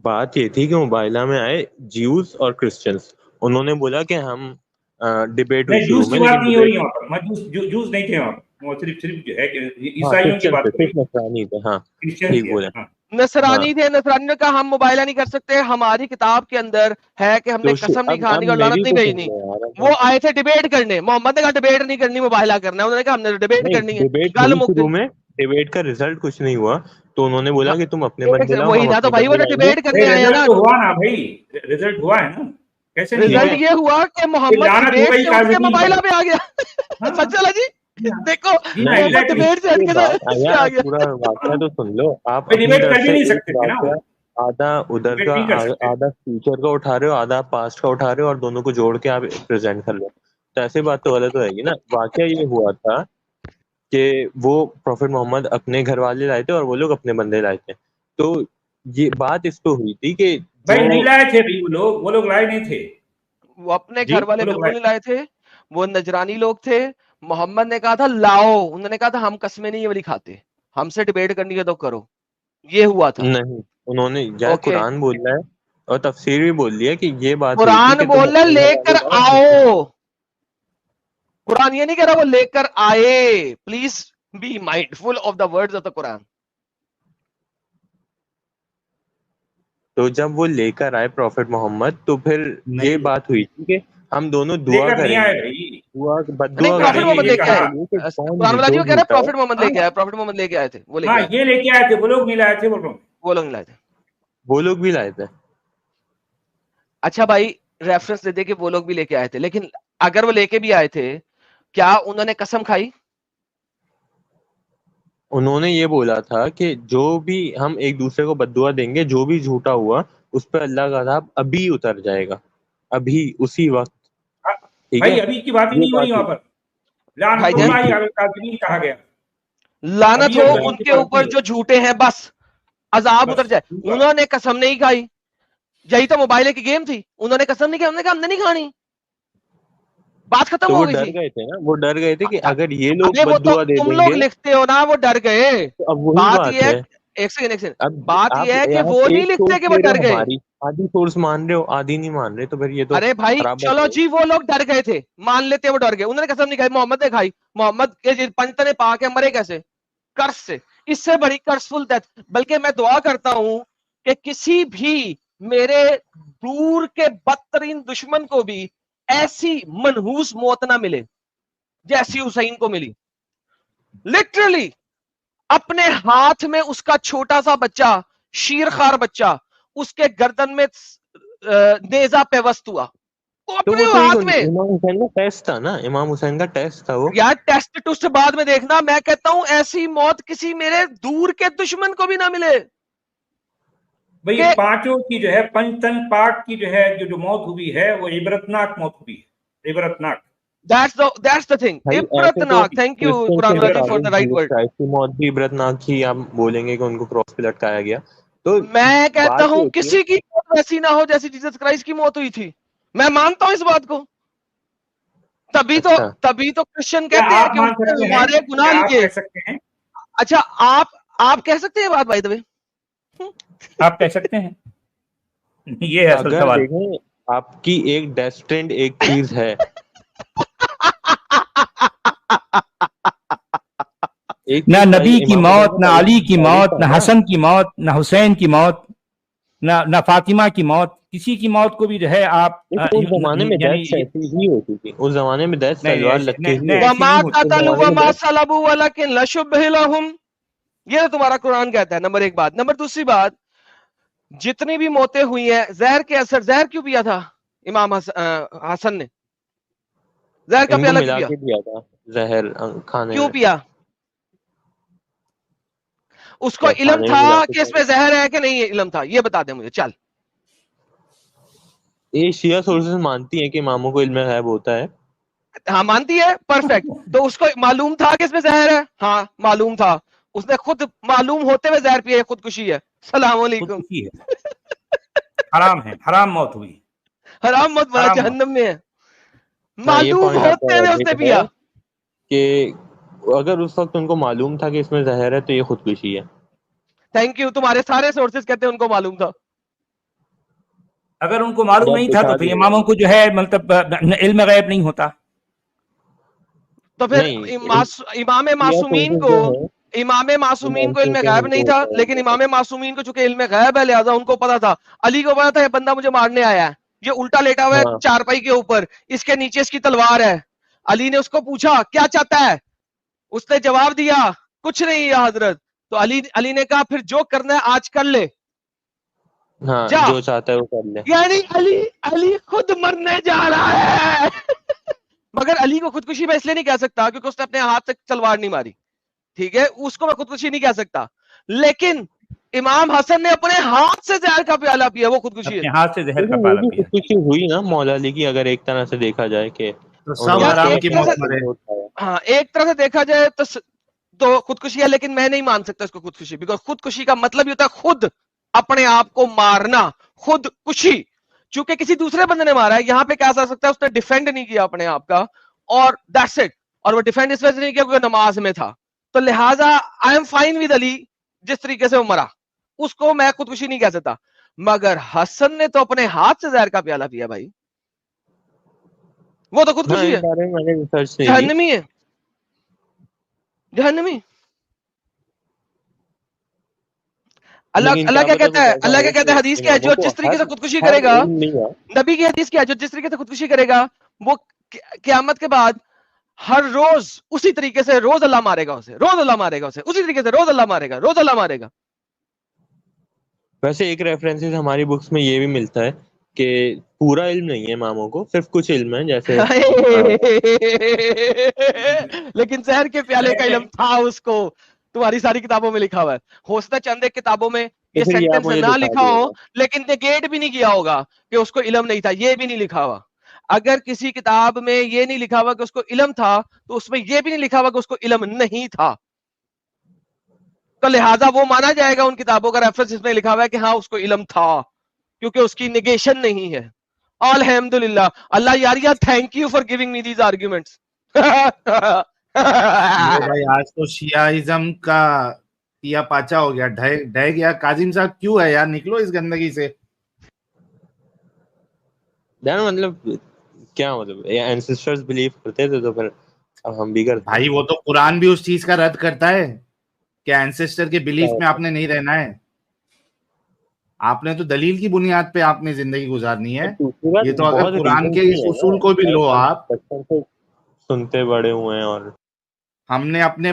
बात ये थी कि मुबाहिला में आए ज्यूज और क्रिश्चियंस, उन्होंने बोला कि हम डिबेट हुई नहीं, शुरू जूस में, की बात लेकिन नहीं हो रही डिबेट, वहां पर, मैं जूस नहीं थे वहां पर, वो सिर्फ सिर्फ जो है कि हाँ ईसाइयों की क्रिश्चियन बात थे, हो रही सिर्फ नसरानी थे, हाँ है, क्रिश्चियन ठीक की। बोले, हाँ। नसरानी हाँ। थे, नसरानी ने कहा हम मुबाहिला नहीं कर सकते, हमारी किताब के अंदर है कि हमने तो कसम नहीं अब खानी और लानत मेरी नहीं तो सुन भेजनी। लो यार, वो आए थे डिबेट करने। मोहम्मद ने कहा डिबेट नहीं करनी, मुबाहिला करना है। उन्होंने कहा हमने डिबेट नहीं, करनी है। डिबेट गल हुई मुक शुरू गई। में, डिबेट का रिजल्ट कुछ नहीं हुआ, तो उन्होंने बोला हाँ, कि तुम अपने बंदे लाओ, वही हम ना, तो अपने भाई वो बंदे तो लाएंगे। डिबेट करने भाई आए हैं ना। रिजल्ट तो हुआ ना भाई, रिजल्ट हुआ है ना, कैसे नहीं ठीक हुआ। रिजल्ट है, ये हुआ कि ये मोहम्मद लानत हो डिबेट गई से उठ के काज़िमीन मुबाहिला पर। पे आ गया। हाँ, सच है जी। जी हाँ, देखो, जी हाँ, नहीं, मोहम्मद एग्जैक्टली। डिबेट से हट ये के बात इस पे यार, आ आप गया। पूरा वाकया तो सुन लो, आप भाई अपनी डिबेट तरफ कर भी से नहीं एक सकते थे ना वो, वाकया आधा उधर डिबेट का, नहीं कर सकते। आधा फ्यूचर का उठा रहे हो, आधा पास्ट का उठा रहे हो, और दोनों को जोड़ के आप प्रेजेंट कर लो, तो ऐसे बात तो गलत होगी ना। वाकया ये हुआ था कि वो प्रॉफिट मोहम्मद अपने घर वाले लाए थे और वो लोग अपने बंदे लाए थे, तो ये बात इस पे हुई थी कि जो, भाई नहीं लाए थे भाई, वो लोग लाए नहीं थे वो अपने जी घर वाले वो लोग बिल्कुल लाए। नहीं लाए थे। वो नजरानी लोग थे। मोहम्मद ने कहा था लाओ, उन्होंने कहा था हम कस्में नहीं ये वाली खाते, हमसे डिबेट करनी है तो करो। ये हुआ था। नहीं, उन्होंने यार ओके, कुरान बोल रहा है और तफसीर भी बोल दिया कि ये बात हुई थी कुरान कि तुम बोल रहा अपने घर लेकर वाले लाओ, आओ। कुरान ये नहीं कह रहा वो लेकर आए। Please be mindful of the words of the Quran. तो जब वो लेकर आए प्रॉफिट मोहम्मद, तो फिर ये नहीं बात हुई थी कि हम दोनों दुआ लेकर नहीं आए करेंगे, भाई, नहीं, बद्दुआ कुरान प्रॉफिट ने करेंगे मोहम्मद ये एक लेके दूसरे कहा। आए। के लिए कि कौन कुरान वाला जी जो वो कह रहे झूठा है। प्रॉफिट मोहम्मद लेके हाँ आए, प्रॉफिट मोहम्मद लेके आए थे, वो लेके हाँ, आए थे। ये लेके आए थे, वो लोग नहीं लाए थे, बोल रहा हूँ। वो लोग नहीं लाए थे। वो लोग भी लाए थे। अच्छा भाई, रेफरेंस दे दे कि वो लोग भी लेके आए थे, लेकिन अगर वो लेके भी आए थे, क्या उन्होंने कसम खाई? उन्होंने ये बोला था कि जो भी हम एक दूसरे को बद्दुआ देंगे, जो भी झूठा हुआ उस पर अल्लाह का अज़ाब अभी उतर जाएगा, अभी उसी वक्त। हाँ, ठीक भाई है, अभी की बात ही ये नहीं हो बात रही वहां हुई पर, हुई भाईजान, लानतुल्लाहि थी। अलल काज़िमीन कहा गया। लानत अभी हो अब अभी की उनके बात ऊपर नहीं जो झूठे हैं, बस। عذاب اتر جائے. انہوں نے قسم نہیں کھائی, یہی تو موبائل کی گیم تھی, انہوں نے قسم نہیں کھائی, انہوں نے کہا ہم نے نہیں کھانی, بات ختم ہو گئی تھی. ڈر گئے تھے نا, وہ ڈر گئے تھے کہ اگر یہ لوگ وہ بد تو دعا دے تم دیں لوگ گے لکھتے ہو نا, وہ ڈر گئے. تو اب وہی بات یہ ہے, ہے. ایک سیکنڈ, اب بات یہ ہے کہ آپ وہ نہیں ایک لکھتے سورس کہ وہ لے رہے ڈر ہو, گئے. ہماری آدھی سورس مان رہے ہو, آدھی نہیں مان رہے, تو پھر یہ تو ارے بھائی خراب بات چلو ہے. جی, وہ لوگ ڈر گئے تھے, مان لیتے وہ ڈر گئے, انہوں نے قسم نہیں کھائی, محمد نے کھائی. محمد کے پنجتنے پا کے مرے کیسے؟ کرس سے. اس سے بڑی کرسفل ڈیتھ. بلکہ میں دعا کرتا ہوں کہ کسی بھی میرے دور کے بدترین دشمن کو بھی ایسی منحوس موت نہ ملے جیسی حسین کو ملی. لٹرلی اپنے ہاتھ میں اس کا چھوٹا سا بچہ, شیرخوار بچہ, اس کے گردن میں نیزہ پیوست ہوا, وہ تو اپنے وہ تو ہاتھ میں. امام حسین کا ٹیسٹ تھا نا, امام حسین کا ٹیسٹ تھا وہ. یار ٹیسٹ ٹوسٹ بعد میں دیکھنا, میں کہتا ہوں ایسی موت کسی میرے دور کے دشمن کو بھی نہ ملے. بھئی پانچوں کی جو ہے, پنجتن پاک کی جو ہے جو موت ہوئی ہے وہ عبرتناک موت ہوئی ہے, عبرتناک. That's the thing. عبرتناک. Thank you Quran G for the right word. موت بھی عبرتناک ہی, آپ بولیں گے کہ ان کو کراس پہ لٹکایا گیا. تو میں کہتا ہوں بات کسی کی موت ویسی نہ ہو جیسی جیسس کرائسٹ کی موت ہوئی تھی. میں مانتا ہوں اس بات کو. تبھی تو کرسچن کہتے ہیں کہ اس نے ہمارے گناہ لیے. اچھا آپ کہہ سکتے ہیں بات بائی دا وے, آپ کہہ سکتے ہیں. یہ ہے اصل اگر سوال. دیکھیں آپ کی ایک ڈیسٹینڈ ایک چیز ہے, نہ نبی کی موت, نہ علی کی موت, نہ حسن کی موت, نہ حسین کی موت, نہ فاطمہ کی موت, کسی کی موت کو بھی جو ہے آپ اس زمانے میں ڈیتھ ایسی ہی ہوتی تھی. اس زمانے میں ڈیتھ تلوار لٹکے ہی وما قتلوا وما صلبوا ولكن لشبه لهم. یہ تمہارا قرآن کہتا ہے. نمبر ایک بات. نمبر دوسری بات, جتنی بھی موتیں ہوئی ہیں زہر کے اثر, زہر کیوں پیا تھا امام حسن نے؟ زہر کا پیالہ کیوں پیا تھا؟ زہر کھانے کیوں میں پیا؟ اس کو علم تھا کہ اس میں زہر ہے کہ نہیں علم تھا؟ یہ بتا دیں مجھے. چل, یہ شیعہ سورسز مانتی ہیں کہ اماموں کو علم غیب ہوتا ہے. ہاں مانتی ہے, پرفیکٹ. تو اس کو معلوم تھا کہ اس میں زہر ہے؟ ہاں معلوم تھا. اس نے خود معلوم ہوتے ہوئے زہر پیا, خودکشی ہے. السلام علیکم. حرام ہے, حرام موت ہوئی, حرام موت بڑا جہنم میں ہے. معلوم ہوتے ہوئے اس نے پیا کہ اگر اس وقت ان کو معلوم تھا کہ اس میں زہر ہے تو یہ خودکشی ہے. Thank you. تمہارے سارے سورسز کہتے ہیں ان کو معلوم تھا. اگر ان کو معلوم نہیں تھا تو پھر اماموں کو جو ہے مطلب علم غیب نہیں ہوتا. تو پھر امام معصومین کو علم غیب نہیں تھا, لیکن امام معصومین کو چونکہ علم غیب ہے لہذا ان کو پتا تھا. علی کو پتا تھا یہ بندہ مجھے مارنے آیا ہے, یہ الٹا لیٹا ہوا ہے چارپائی کے اوپر, اس کے نیچے اس کی تلوار ہے. علی نے اس کو پوچھا کیا چاہتا ہے, اس نے جواب دیا کچھ نہیں یا حضرت. تو علی نے کہا پھر جو کرنا ہے آج کر لے, جو چاہتا ہے وہ کر لے. یعنی علی خود مرنے جا رہا ہے. مگر علی کو خودکشی میں اس لیے نہیں کہہ سکتا کیونکہ اس نے اپنے ہاتھ سے تلوار نہیں ماری, ٹھیک ہے, اس کو میں خودکشی نہیں کہہ سکتا. لیکن امام حسن نے اپنے ہاتھ سے زہر کا پیالہ پیا, وہ خودکشی ہے. ہاتھ سے زہر کا پیالہ پیا, خودکشی ہوئی نا مولا علی کی, اگر ایک طرح سے دیکھا جائے کہ ہاں ایک طرح سے دیکھا جائے تو خودکشی ہے, لیکن میں نہیں مان سکتا اس کو خودکشی, بیکاز خودکشی کا مطلب یہ ہوتا ہے خود اپنے آپ کو مارنا, خودکشی. چونکہ کسی دوسرے بندے نے مارا ہے, یہاں پہ کیا سا سکتا ہے اس نے ڈیفینڈ نہیں کیا اپنے آپ کا, اور دیٹس اٹ. اور وہ ڈیفینڈ اس وجہ سے نہیں کیا کیونکہ نماز میں تھا, تو لہٰذا آئی ایم فائن ود علی جس طریقے سے وہ مرا, اس کو میں خودکشی نہیں کہہ سکتا. مگر حسن نے تو اپنے ہاتھ سے زہر کا پیالہ پیا بھائی, وہ تو خودکشی ہے, جہنمی ہے, جہنمی. اللہ کیا کہتا ہے, اللہ کیا کہتا ہے, حدیث کیا ہے, جو جس طریقے سے خودکشی کرے گا, نبی کی حدیث کیا ہے, جو جس طریقے سے خودکشی کرے گا وہ قیامت کے بعد ہر روز اسی طریقے سے روز اللہ مارے گا اسے, روز اللہ مارے گا اسے, اسی طریقے سے روز اللہ مارے گا, روز اللہ مارے گا. ویسے ایک ریفرنس ہماری بکس میں یہ بھی ملتا ہے کہ پورا علم نہیں ہے اماموں کو, صرف کچھ علم ہے, جیسے لیکن زہر کے پیالے کا علم تھا اس کو. تمہاری ساری کتابوں میں لکھا ہوا ہے, ہو سکتا ہے چند ایک کتابوں میں یہ سینٹنس نہ لکھا ہو, لیکن نیگیٹ بھی نہیں کیا ہوگا کہ اس کو علم نہیں تھا, یہ بھی نہیں لکھا ہوا. اگر کسی کتاب میں یہ نہیں لکھا ہوا کہ اس کو علم تھا, تو اس میں یہ بھی نہیں لکھا ہوا کہ اس کو علم نہیں تھا. تو لہٰذا وہ مانا جائے گا ان کتابوں کا ریفرنس جس میں لکھا ہوا ہے کہ ہاں اس کو علم تھا, کیونکہ اس کی نیگیشن نہیں ہے. الحمدللہ. اللہ یار thank you for giving me these arguments. بھائی آج تو شیعہ کا پیا پاچا ہو گیا, ڈھہ گیا. کاظم صاحب کیوں ہے یار, نکلو اس گندگی سے. مطلب کیا مطلب اینسسٹرز بلیو کرتے تھے تو پھر اب ہم بھی کرتے بھائی وہ تو قرآن بھی اس چیز کا رد کرتا ہے کہ اینسسٹر کے بلیف میں آپ نے نہیں رہنا ہے, آپ نے تو دلیل کی بنیاد پہ آپ نے زندگی گزارنی ہے. یہ تو اگر قرآن کے اس اصول کو بھی لو, آپ سنتے بڑے ہوئے ہیں اور ہم نے اپنے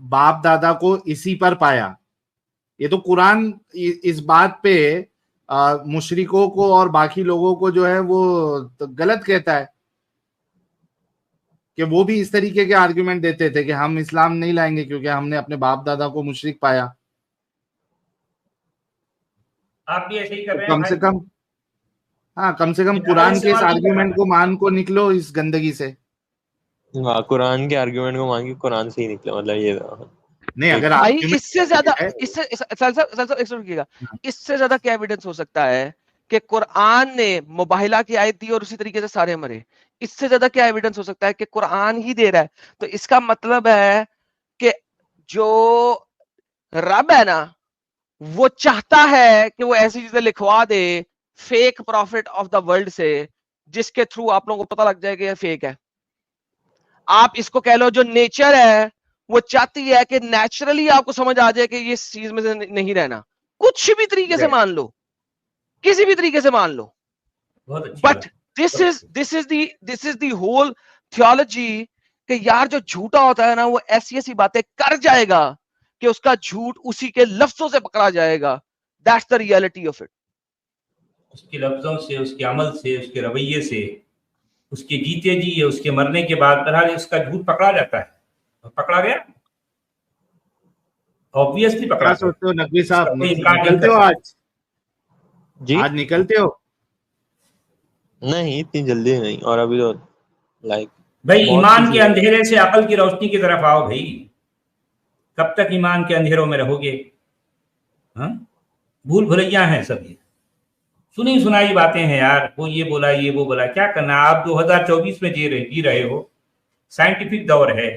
باپ دادا کو اسی پر پایا. یہ تو قرآن اس بات پہ مشرکوں کو اور باقی لوگوں کو جو ہے وہ غلط کہتا ہے کہ وہ بھی اس طریقے کے آرگیومنٹ دیتے تھے کہ ہم اسلام نہیں لائیں گے کیونکہ ہم نے اپنے باپ دادا کو مشرک پایا. آپ بھی ایسے ہی کر رہے ہیں کم سے کم کم سے کم قرآن کے اس آرگیومنٹ کو مان کو نکلو اس گندگی سے. قرآن کے آرگیومنٹ کو مان کے قرآن سے ہی نکلا, مطلب یہ نہیں. اگر اس سے زیادہ اس سے زیادہ کیا ایویڈنس ہو سکتا ہے کہ قرآن نے مباہلہ کی آیت دی اور اسی طریقے سے سارے مرے؟ اس سے زیادہ کیا ایویڈنس ہو سکتا ہے کہ قرآن ہی دے رہا ہے؟ تو اس کا مطلب ہے کہ جو رب ہے نا وہ چاہتا ہے کہ وہ ایسی چیزیں لکھوا دے fake prophet of the world سے جس کے تھرو آپ لوگوں کو پتا لگ جائے کہ یہ فیک ہے. آپ اس کو کہہ لو جو نیچر ہے وہ چاہتی ہے کہ نیچرلی آپ کو سمجھ آ جائے کہ یہ اس چیز میں سے نہیں رہنا, کچھ بھی طریقے سے مان لو, کسی بھی طریقے سے مان لو. But this is the whole theology کہ یار جو جھوٹا ہوتا ہے نا وہ ایسی ایسی باتیں کر جائے گا کہ اس کا جھوٹ اسی کے لفظوں سے پکڑا جائے گا. That's the reality of it. اس کے لفظوں سے, اس کے عمل سے, اس کے رویے سے, اس کے جیتے جی, اس کے مرنے کے بعد بہرحال اس کا جھوٹ پکڑا جاتا ہے. پکڑا گیا, obviously پکڑا. کیا سوچتے ہو نقوی صاحب, نکلتے ہو آج؟ جی آج نکلتے ہو؟ نہیں اتنی جلدی نہیں, اور ابھی تو لائک بھائی ایمان کے اندھیرے سے عقل کی روشنی کی طرف آؤ بھائی. کب تک ایمان کے اندھیروں میں رہو گے؟ بھول بھلیاں ہیں سب, یہ سنی سنائی باتیں ہیں یار. وہ یہ بولا, یہ وہ بولا, کیا کرنا. آپ 2024 میں جی رہے ہو, سائنٹیفک دور ہے.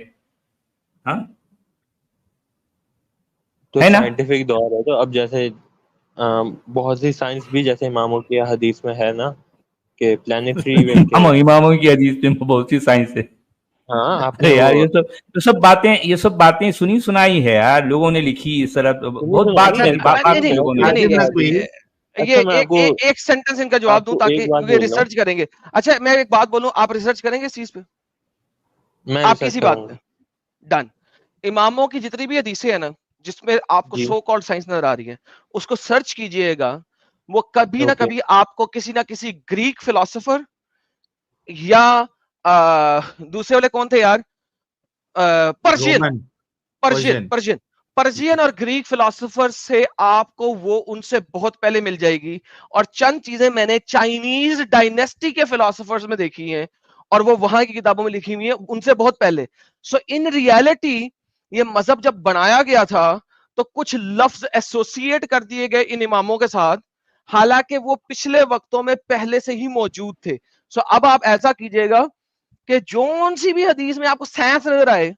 تو سائنٹیفک دور ہے, تو اب جیسے بہت سی سائنس بھی جیسے اماموں کی حدیث میں ہے نا کہ پلانیٹری اماموں کی حدیث میں بہت سی سائنس ہے. ہاں آپ نے یار یہ سب باتیں سنی سنائی ہے یار, لوگوں نے لکھی اس طرح بہت بات ایک سینٹنس ان کا جواب دوں تاکہ ریسرچ کریں گے. اچھا میں ایک بات بولوں, آپ ریسرچ کریں گے اس چیز پہ؟ آپ کسی بات پہ ڈن. اماموں کی جتنی بھی حدیثیں ہیں نا جس میں آپ کو سو کالڈ سائنس نظر آ رہی ہے, اس کو سرچ کیجئے گا, وہ کبھی نہ کبھی آپ کو کسی نہ کسی گریک فلسفر یا دوسرے والے کون تھے یار, پرشین اور گریک فلسفر سے آپ کو وہ ان سے بہت پہلے مل جائے گی. اور چند چیزیں میں نے چائنیز ڈائنیسٹی کے فلسفرز میں دیکھی ہیں اور وہ وہاں کی کتابوں میں لکھی ہوئی ہیں ان سے بہت پہلے. سو ان ریالٹی یہ مذہب جب بنایا گیا تھا تو کچھ لفظ ایسوسیٹ کر دیے گئے ان اماموں کے ساتھ, حالانکہ وہ پچھلے وقتوں میں پہلے سے ہی موجود تھے. سو اب آپ ایسا کیجئے گا کہ جون سی بھی حدیث میں آپ کو سائنس نظر آئے,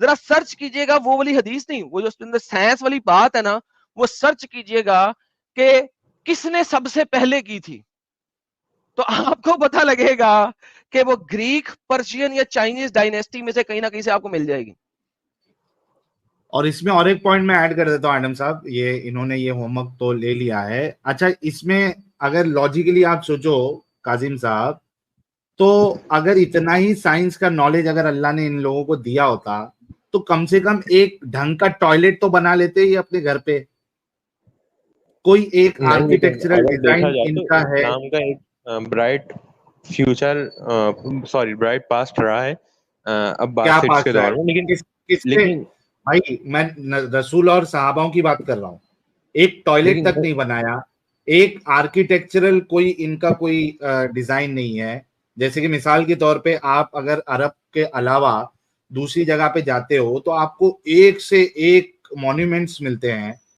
ذرا سرچ کیجئے گا وہ والی حدیث نہیں, وہ جو سائنس والی بات ہے نا وہ سرچ کیجئے گا کہ کس نے سب سے پہلے کی تھی, تو آپ کو پتہ لگے گا کہ وہ گریک, پرشین یا چائنیز ڈائنیسٹی میں سے کہیں نہ کہیں سے آپ کو مل جائے گی. اور اس میں اور ایک پوائنٹ میں ایڈ کر دیتا ہوں ایڈم صاحب, یہ انہوں نے یہ ہوم ورک تو لے لیا ہے. اچھا اس میں اگر لاجیکلی آپ سوچو کاظم صاحب, تو اگر اتنا ہی سائنس کا نالج اگر اللہ نے ان لوگوں کو دیا ہوتا تو کم سے کم ایک ڈھنگ کا ٹوائلٹ تو بنا لیتے ہی اپنے گھر پہ. کوئی ایک آرکیٹیکچرل ڈیزائن ان کا ہے. اسلام کا ایک bright future, sorry bright past رہا ہے عباسیڈس کے دور میں, لیکن بھائی میں رسول اور صحاباؤں کی بات کر رہا ہوں. ایک ٹوائلٹ تک نہیں بنایا, ایک آرکیٹیکچرل کوئی ان کا کوئی ڈیزائن نہیں ہے. جیسے کہ مثال کے طور پہ آپ اگر عرب کے علاوہ دوسری جگہ پہ جاتے ہو تو آپ کو ایک سے ایک मॉन्यूमेंट्स मिलते हैं